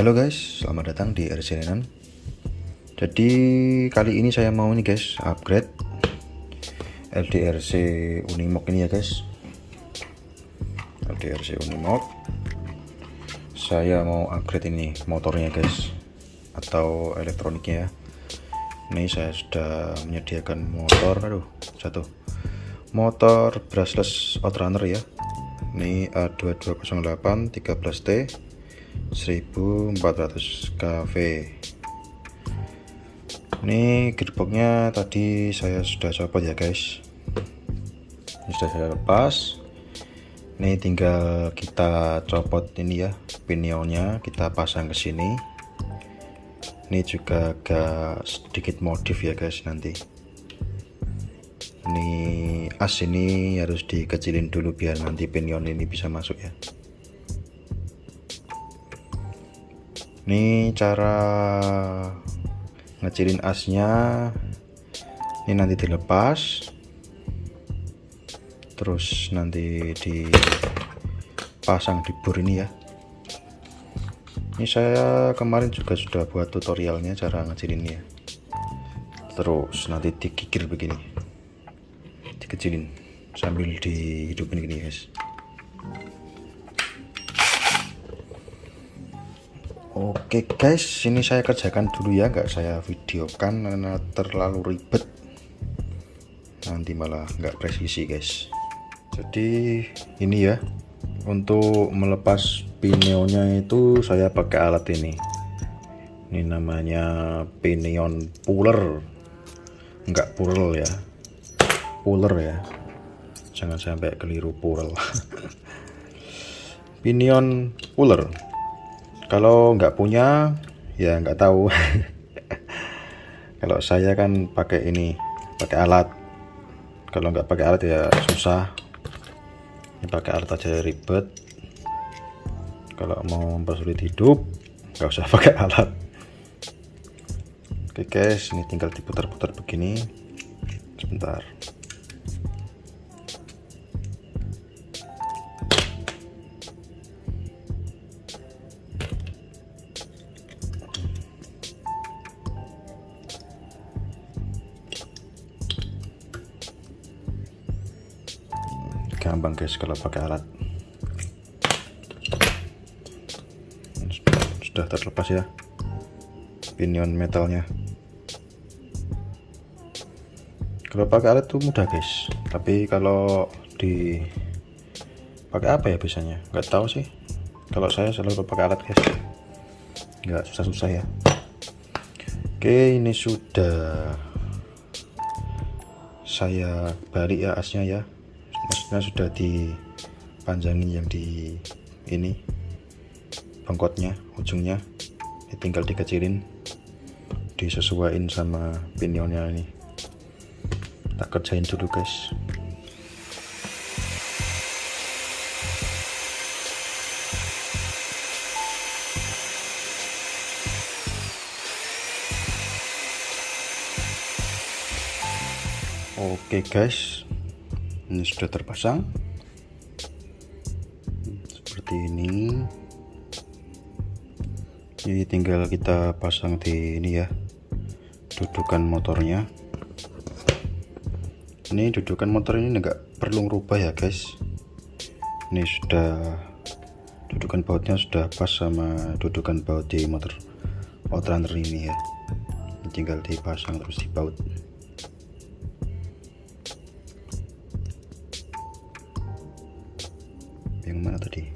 Halo guys, selamat datang di RC Renan. Jadi kali ini saya mau nih guys upgrade LDRC Unimog ini ya guys. LDRC Unimog. Saya mau upgrade ini motornya guys, atau elektroniknya ya. Ini saya sudah menyediakan motor, motor brushless outrunner ya. Ini A2208 13T 1400 kV. Ini gearboxnya tadi saya sudah copot ya guys. Ini sudah saya lepas. Ini tinggal kita copot ini ya, pinionnya kita pasang ke sini. Ini juga agak sedikit modif ya guys nanti. Ini as ini harus dikecilin dulu biar nanti pinion ini bisa masuk ya. Ini cara ngecilin asnya. Ini nanti dilepas, terus nanti dipasang di bor ini ya. Ini saya kemarin juga sudah buat tutorialnya cara ngecilinnya. Terus nanti digigir begini, dikecilin sambil dihidupin gini guys. Oke guys, ini saya kerjakan dulu ya, nggak saya videokan karena terlalu ribet, nanti malah nggak presisi guys. Jadi ini ya, untuk melepas pinionnya itu saya pakai alat ini. Ini namanya pinion puller, nggak puller ya, puller ya, jangan sampai keliru puller. Pinion puller. Kalau nggak punya ya nggak tahu. Kalau saya kan pakai ini, pakai alat. Kalau nggak pakai alat ya susah. Ini pakai alat aja ribet. Kalau mau mempersulit hidup nggak usah pakai alat. Oke guys, ini tinggal diputar-putar begini. Sebentar. Gampang guys kalau pakai alat. Sudah terlepas ya pinion metalnya. Kalau pakai alat tuh mudah guys, tapi kalau di pakai apa ya biasanya nggak tahu sih. Kalau saya selalu pakai alat guys, nggak susah-susah ya. Oke, ini sudah saya balik ya asnya ya, maksudnya sudah dipanjangin yang di ini bengkotnya, ujungnya. Ini tinggal dikecilin, disesuaikan sama pinionnya ini. Tak kerjain dulu guys. Oke guys, ini sudah terpasang seperti ini. Ini tinggal kita pasang di ini ya, dudukan motornya. Ini dudukan motor ini enggak perlu ngerubah ya guys. Ini sudah dudukan bautnya sudah pas sama dudukan baut di motor outrunner ini ya. Ini tinggal dipasang terus dibaut. Yang mana tadi?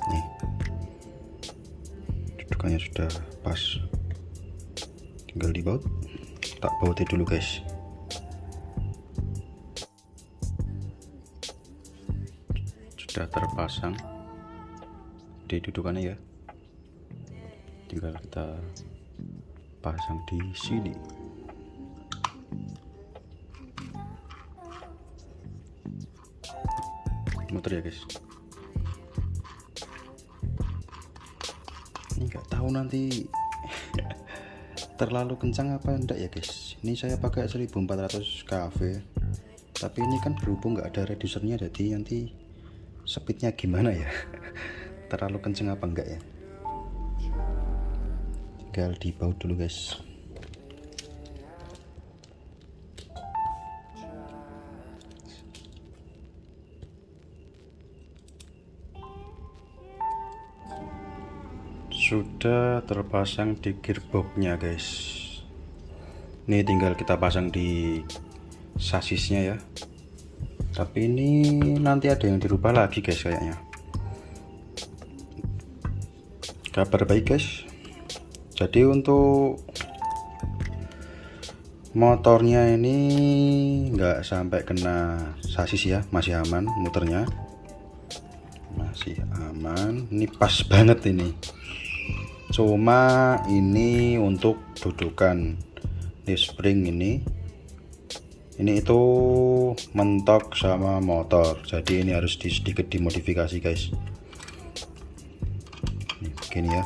Nih, dudukannya sudah pas, tinggal dibaut. Tak bautin dulu guys. Sudah terpasang di dudukannya ya, tinggal kita pasang di sini. Muter ya guys. Ini nggak tahu nanti terlalu kencang apa enggak ya guys. Ini saya pakai 1400 kV, tapi ini kan berhubung nggak ada reducernya, jadi nanti speednya gimana ya, terlalu kenceng apa enggak ya. Tinggal dibaut dulu guys. Sudah terpasang di gearboxnya guys. Ini tinggal kita pasang di sasisnya ya. Tapi ini nanti ada yang dirubah lagi guys kayaknya. Kabar baik guys. Jadi untuk motornya ini nggak sampai kena sasis ya, masih aman muternya. Masih aman. Ini pas banget ini. Cuma ini untuk dudukan di spring ini itu mentok sama motor, jadi ini harus sedikit dimodifikasi guys. Ini begini ya,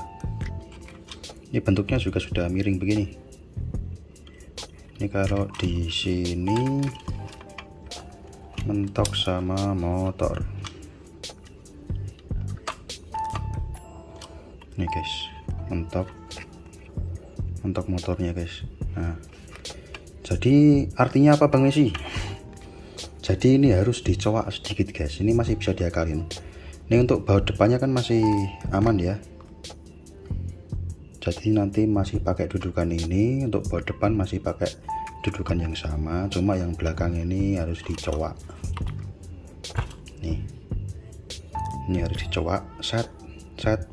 ini bentuknya juga sudah miring begini. Ini kalau di sini mentok sama motor nih guys, mentok motornya guys. Nah, jadi artinya apa Bang Messi? Jadi ini harus dicowak sedikit guys. Ini masih bisa diakalin. Ini untuk baut depannya kan masih aman ya. Jadi nanti masih pakai dudukan ini. Untuk baut depan masih pakai dudukan yang sama. Cuma yang belakang ini harus dicowak. Nih, ini harus dicowak, set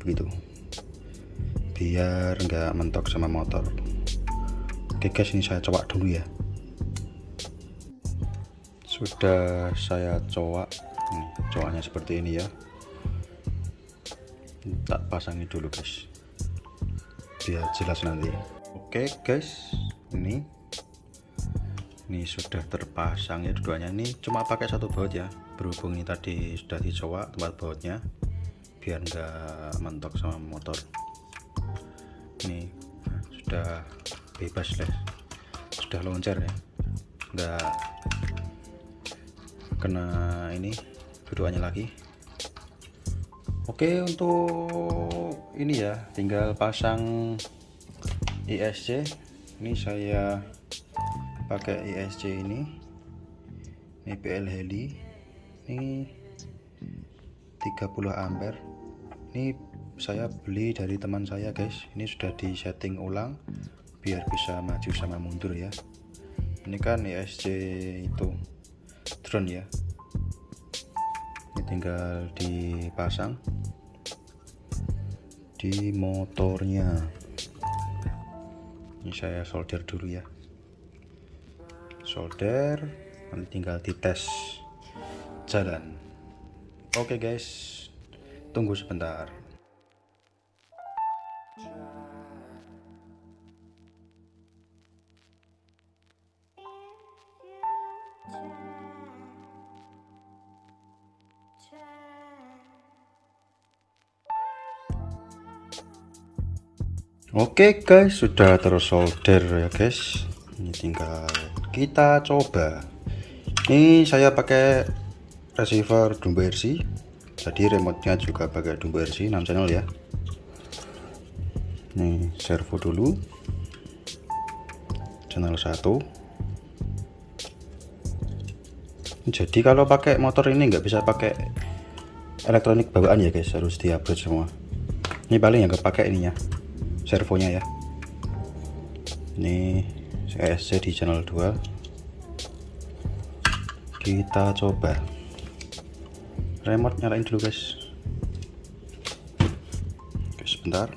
begitu, biar nggak mentok sama motor. Oke guys, ini saya cowak dulu ya. Sudah saya cowak. Cowaknya seperti ini ya. Tak pasangi dulu guys, biar jelas nanti. Oke guys, ini sudah terpasang ya dudukannya. Ini cuma pakai satu baut ya, berhubung ini tadi sudah dicowak tempat bautnya, biar nggak mentok sama motor. Ini sudah bebas lah, sudah loncer ya, nggak kena ini dudukannya lagi. Oke, untuk ini ya tinggal pasang ISC. Ini saya pakai ISC ini PL Heli, ini 30 ampere. Ini saya beli dari teman saya guys. Ini sudah di setting ulang biar bisa maju sama mundur ya. Ini kan ISC itu drone ya. Ini tinggal dipasang di motornya. Ini saya solder dulu ya. Solder, nanti tinggal dites jalan. Oke guys, tunggu sebentar. Oke guys, sudah tersolder ya guys. Ini tinggal kita coba. Ini saya pakai receiver Dumbo RC, jadi remote-nya juga pakai Dumbo RC 6 channel ya. Nih servo dulu, channel 1. Jadi kalau pakai motor ini nggak bisa pakai elektronik bawaan ya guys, harus di-upgrade semua. Ini paling yang kepake ininya, servonya ya. Ini ESC di channel 2. Kita coba remote, nyalain dulu guys. Oke, sebentar.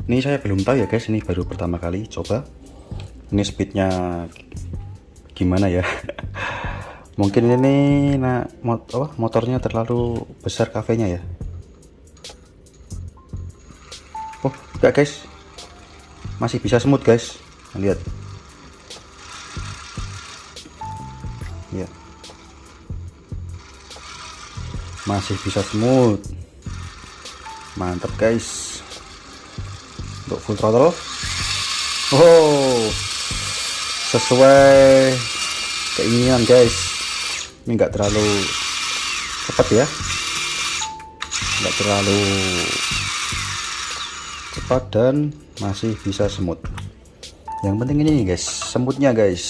Ini saya belum tahu ya guys, ini baru pertama kali coba. Ini speednya gimana ya? Mungkin ini motornya terlalu besar kafenya ya. Oh enggak guys, masih bisa smooth guys, lihat ya, masih bisa smooth. Mantap guys, untuk full throttle. Oh, sesuai keinginan guys. Ini enggak terlalu cepat ya, enggak terlalu cepat dan masih bisa semut. Yang penting ini guys, semutnya guys.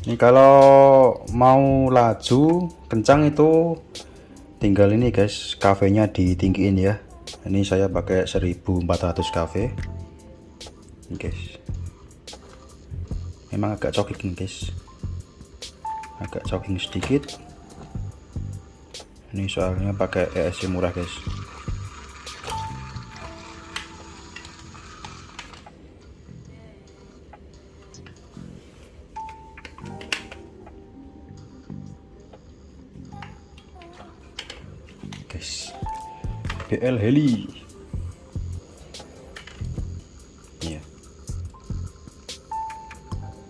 Ini kalau mau laju kencang itu tinggal ini guys, kV-nya ditinggiin ya. Ini saya pakai 1400 kV. Ini guys, memang agak choking guys, agak choking sedikit. Ini soalnya pakai ESC murah guys. BL Heli. Iya.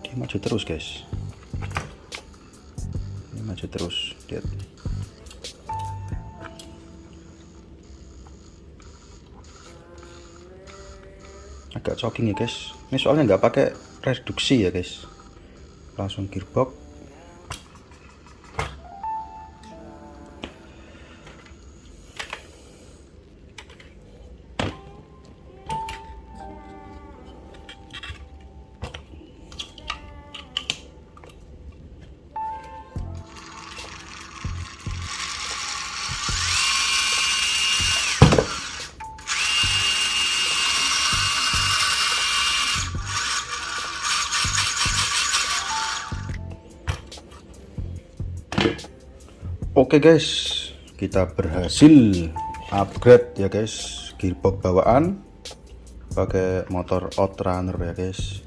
Dia maju terus guys. Dia maju terus. Lihat. Agak choking ya guys. Ini soalnya nggak pakai reduksi ya guys. Langsung gearbox. Oke guys, kita berhasil upgrade ya guys, gearbox bawaan pakai motor Outrunner ya guys.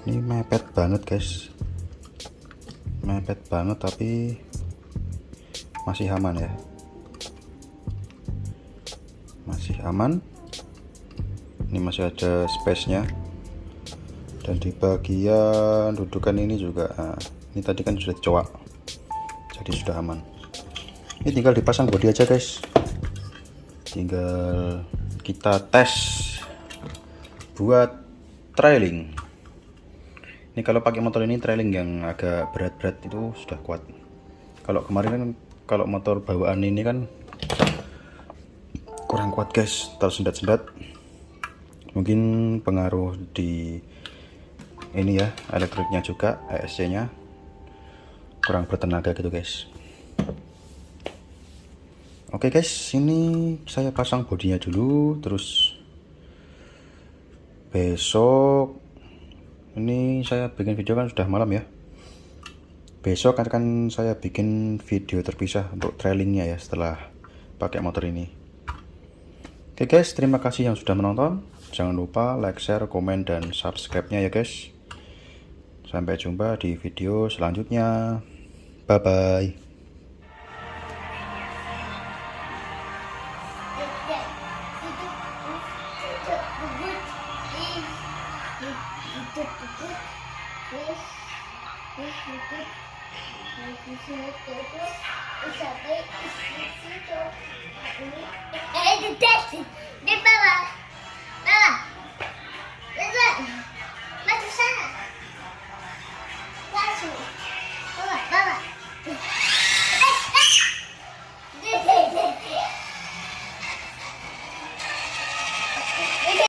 Ini mepet banget guys, mepet banget tapi masih aman ya, masih aman. Ini masih ada space nya, dan di bagian dudukan ini juga, nah, ini tadi kan sudah dicowak, jadi sudah aman. Ini tinggal dipasang bodi aja guys, tinggal kita tes buat trailing. Ini kalau pakai motor ini trailing yang agak berat-berat itu sudah kuat. Kalau kemarin kan, kalau motor bawaan ini kan kurang kuat guys, tersendat-sendat. Mungkin pengaruh di ini ya, elektriknya juga, ESC nya kurang bertenaga gitu guys. Oke guys, ini saya pasang bodinya dulu, terus besok ini saya bikin video kan sudah malam ya. Besok akan saya bikin video terpisah untuk trailingnya ya setelah pakai motor ini. Oke guys, terima kasih yang sudah menonton. Jangan lupa like, share, komen, dan subscribe-nya ya guys. Sampai jumpa di video selanjutnya. Bye bye. Di bawah.